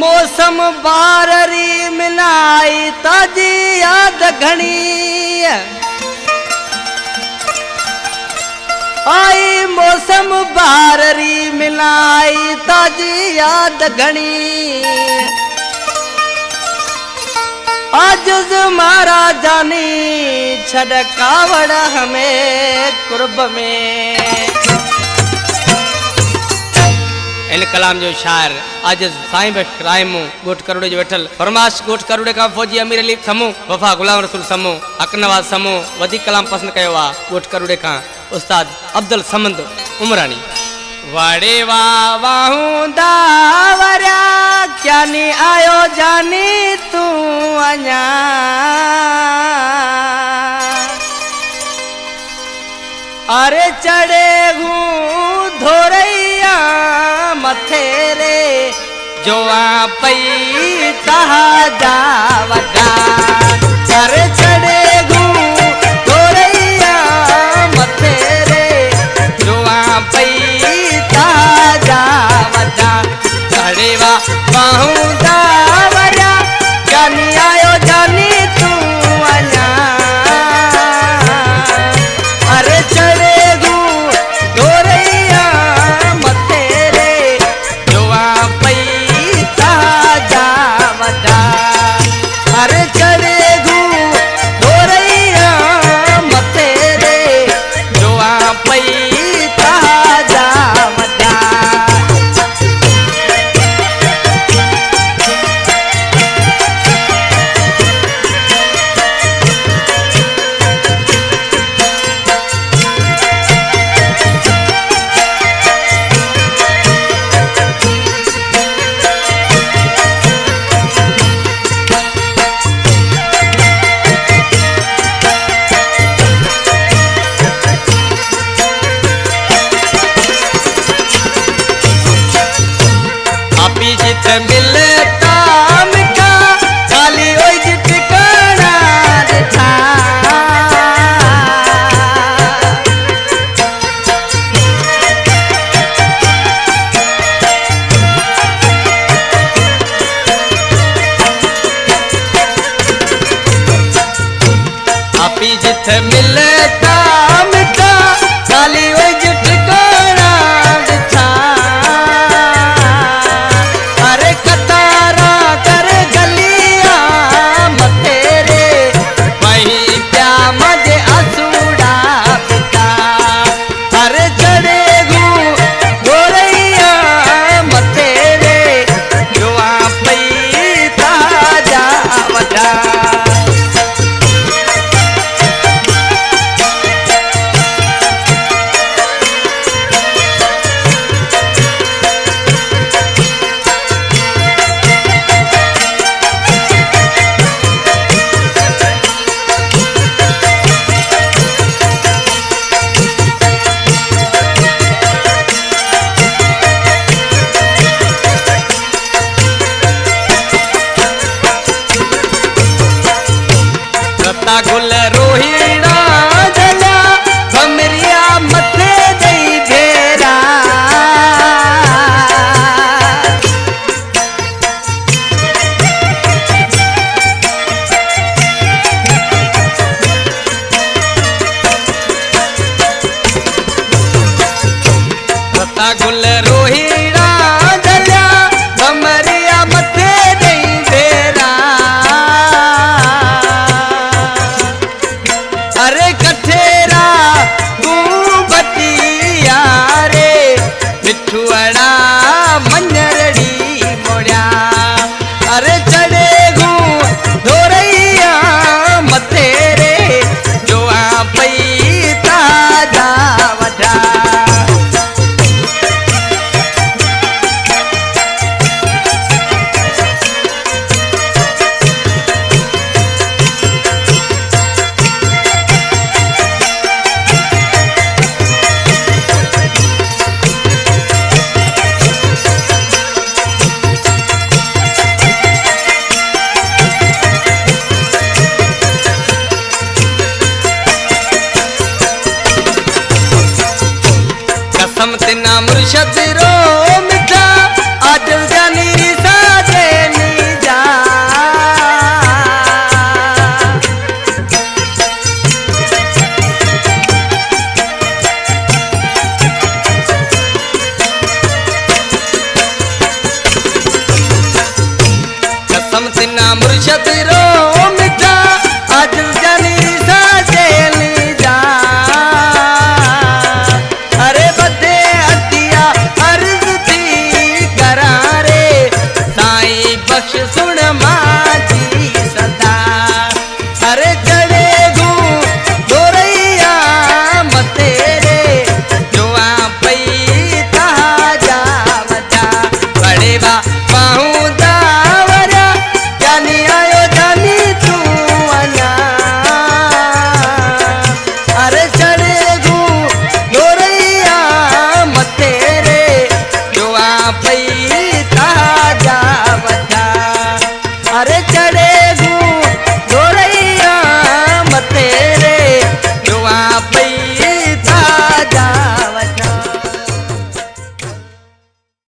मौसम बाररी मिलाई ताजी याद घनी आई मौसम बाररी मिलाई ताजी याद घनी आज मारा जानी छड़कावड़ हमें कुर्ब में। इन कलाम जो शायर आज साईं बख्श रायमू गोठ करोड़े जो वेठल फरमाश गोठ करोड़े का फौजी अमीर अली समूह वफा गुलाम रसूल समूह अकनवाज समूह वधिक कलाम पसंद कयो आ गोठ करोड़े का उस्ताद अब्दुल समद उमरानी। वाड़े वाहूं दावरिया क्या नी आयो जानी तू अञा अरे चढ़े हूँ धोरैया मथेरे जो पई तहा जा वडा अरे चढ़े हूँ धोरैया मथेरे जो पई तहा जा वडा चढ़े वाहूं दावरिया क्या नी आयो जानी तू अञा अरे चढ़े हूँ धोरैया मथेरे जो पई तहा जा वडा अरे चढ़े हूँ धोरैया मथेरे जो पई तहा जा वडा। जित मिलता मिठा खाली ओई जित कणा दिठा आपी जित मिलता मिठा खाली ओई जित कणा दिठा कतारा कर गलिया मथेरे वही क्या मजे असूड़ा पिता अरे चढ़े हूँ धोरैया मथेरे जो पई तहा जा वडा। गुल रोहिड़ा जला भमरिया मथे दई भेरा गुल रोहिड़ा जला भमरिया मथे दई भेरा अरे कठेरा तू बतिया रे मिठुअड़ा मंजरड़ी मोड़िया अरे चढ़े हूँ धोरैया मथेरे जो पई तहा जा वडा। कसम तिना मुर्शद रो